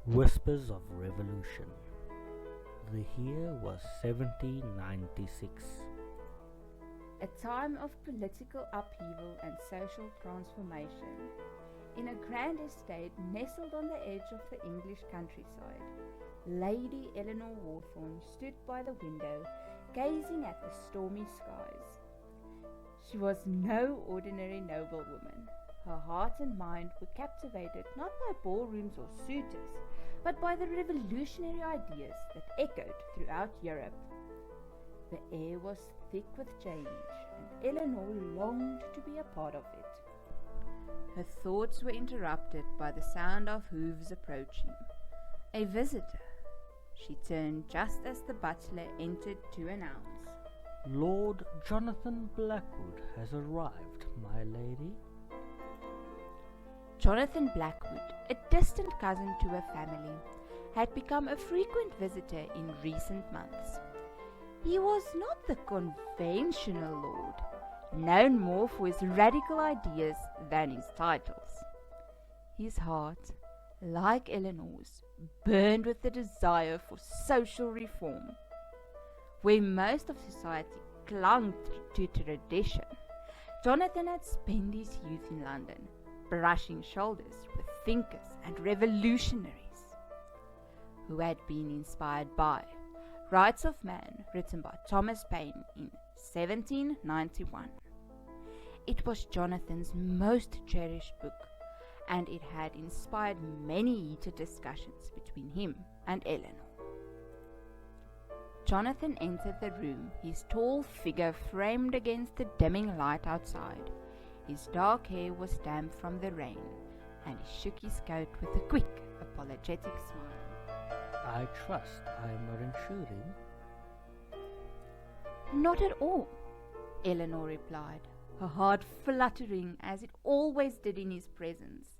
Whispers of Revolution. The year was 1796. A time of political upheaval and social transformation. In a grand estate nestled on the edge of the English countryside, Lady Eleanor Hawthorne stood by the window, gazing at the stormy skies. She was no ordinary noblewoman. Her heart and mind were captivated not by ballrooms or suitors, but by the revolutionary ideas that echoed throughout Europe. The air was thick with change, and Eleanor longed to be a part of it. Her thoughts were interrupted by the sound of hooves approaching. A visitor. She turned just as the butler entered to announce, Lord Jonathan Blackwood has arrived, my lady. Jonathan Blackwood, a distant cousin to her family, had become a frequent visitor in recent months. He was not the conventional lord, known more for his radical ideas than his titles. His heart, like Eleanor's, burned with the desire for social reform. Where most of society clung to tradition, Jonathan had spent his youth in London, brushing shoulders with thinkers and revolutionaries who had been inspired by Rights of Man, written by Thomas Paine in 1791. It was Jonathan's most cherished book, and it had inspired many heated discussions between him and Eleanor. Jonathan entered the room, his tall figure framed against the dimming light outside. His dark hair was damp from the rain, and he shook his coat with a quick, apologetic smile. I trust I am not intruding. Not at all, Eleanor replied, her heart fluttering as it always did in his presence.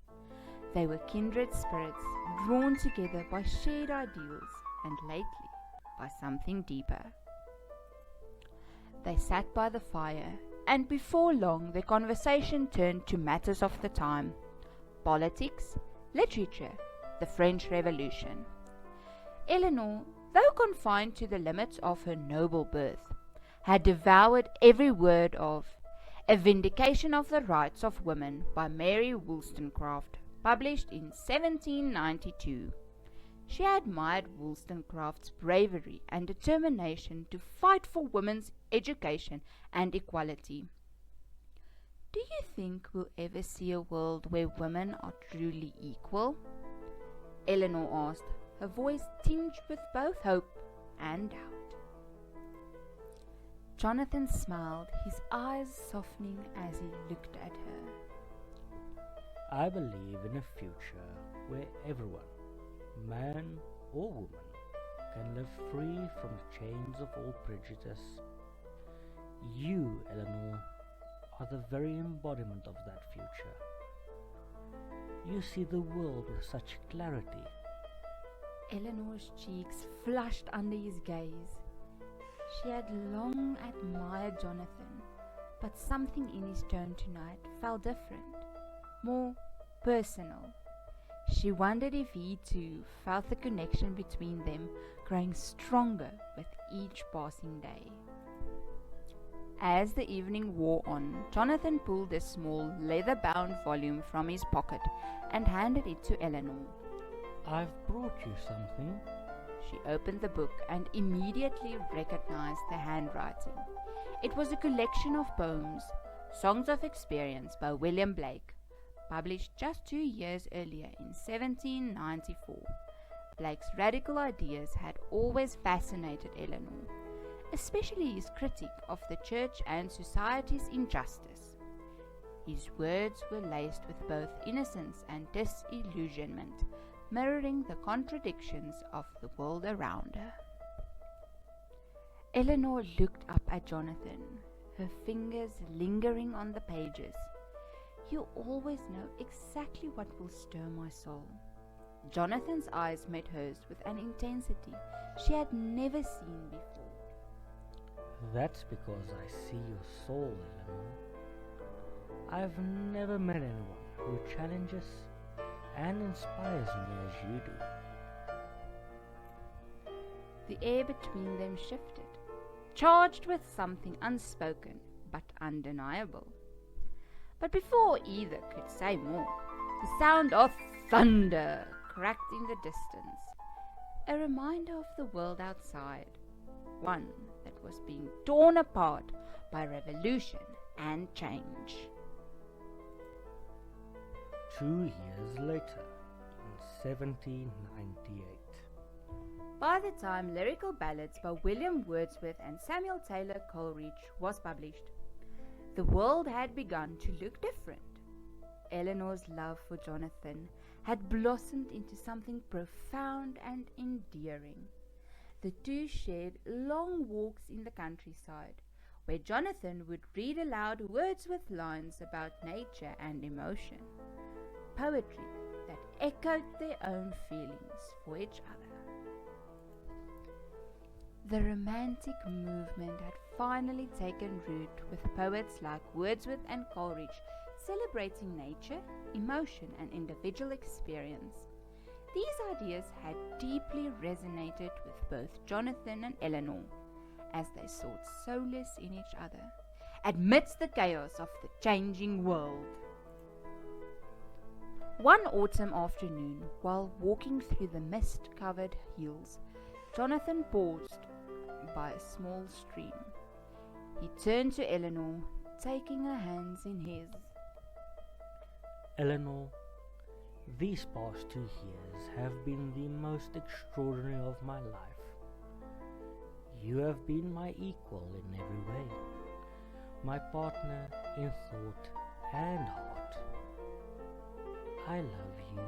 They were kindred spirits, drawn together by shared ideals, and lately by something deeper. They sat by the fire, and before long their conversation turned to matters of the time: politics, literature, the French Revolution. Eleanor, though confined to the limits of her noble birth, had devoured every word of A Vindication of the Rights of Women by Mary Wollstonecraft, published in 1792. She admired Wollstonecraft's bravery and determination to fight for women's education and equality. Do you think we'll ever see a world where women are truly equal? Eleanor asked, her voice tinged with both hope and doubt. Jonathan smiled, his eyes softening as he looked at her. I believe in a future where everyone, man or woman, can live free from the chains of all prejudice. You, Eleanor, are the very embodiment of that future. You see the world with such clarity. Eleanor's cheeks flushed under his gaze. She had long admired Jonathan, but something in his tone tonight felt different, more personal. She wondered if he too felt the connection between them growing stronger with each passing day. As the evening wore on, Jonathan pulled a small leather-bound volume from his pocket and handed it to Eleanor. I've brought you something. She opened the book and immediately recognized the handwriting. It was a collection of poems, Songs of Experience by William Blake, published just 2 years earlier in 1794. Blake's radical ideas had always fascinated Eleanor, especially his critique of the church and society's injustice. His words were laced with both innocence and disillusionment, mirroring the contradictions of the world around her. Eleanor looked up at Jonathan, her fingers lingering on the pages. You always know exactly what will stir my soul. Jonathan's eyes met hers with an intensity she had never seen before. That's because I see your soul, Eleanor. I've never met anyone who challenges and inspires me as you do. The air between them shifted, charged with something unspoken but undeniable. But before either could say more, the sound of thunder cracked in the distance, a reminder of the world outside, one that was being torn apart by revolution and change. 2 years later, in 1798. By the time Lyrical Ballads by William Wordsworth and Samuel Taylor Coleridge was published, the world had begun to look different. Eleanor's love for Jonathan had blossomed into something profound and endearing. The two shared long walks in the countryside, where Jonathan would read aloud Wordsworth lines about nature and emotion, poetry that echoed their own feelings for each other. The Romantic movement had finally taken root, with poets like Wordsworth and Coleridge celebrating nature, emotion, and individual experience. These ideas had deeply resonated with both Jonathan and Eleanor, as they sought solace in each other, amidst the chaos of the changing world. One autumn afternoon, while walking through the mist-covered hills, Jonathan paused by a small stream. He turned to Eleanor, taking her hands in his. Eleanor, these past 2 years have been the most extraordinary of my life. You have been my equal in every way, my partner in thought and heart. I love you,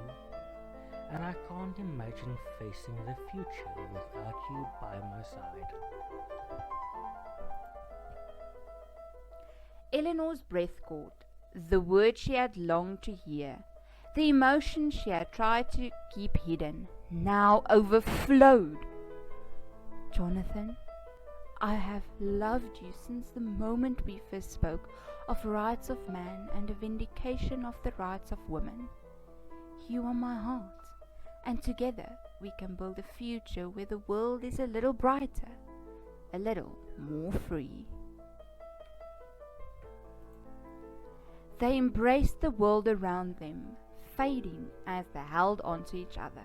and I can't imagine facing the future without you by my side. Eleanor's breath caught. The words she had longed to hear, the emotion she had tried to keep hidden, now overflowed. Jonathan, I have loved you since the moment we first spoke of rights of man and a vindication of the rights of women. You are my heart, and together we can build a future where the world is a little brighter, a little more free. They embraced the world around them, fading as they held on to each other.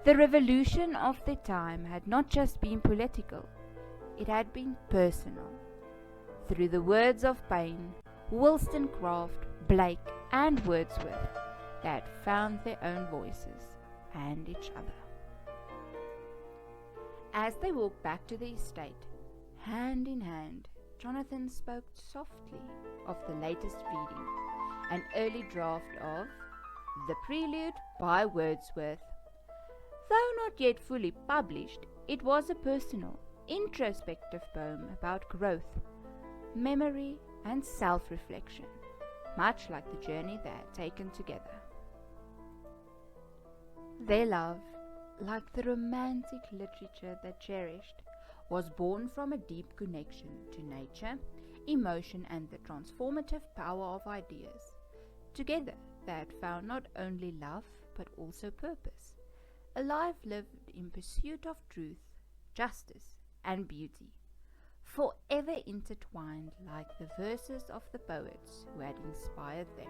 The revolution of their time had not just been political, it had been personal. Through the words of Paine, Wollstonecraft, Blake, and Wordsworth, they had found their own voices and each other. As they walked back to the estate, hand in hand, Jonathan spoke softly of the latest reading, an early draft of The Prelude by Wordsworth. Though not yet fully published, it was a personal, introspective poem about growth, memory, and self-reflection, much like the journey they had taken together. Their love, like the romantic literature they cherished, was born from a deep connection to nature, emotion, and the transformative power of ideas. Together, they had found not only love, but also purpose, a life lived in pursuit of truth, justice, and beauty, forever intertwined like the verses of the poets who had inspired them.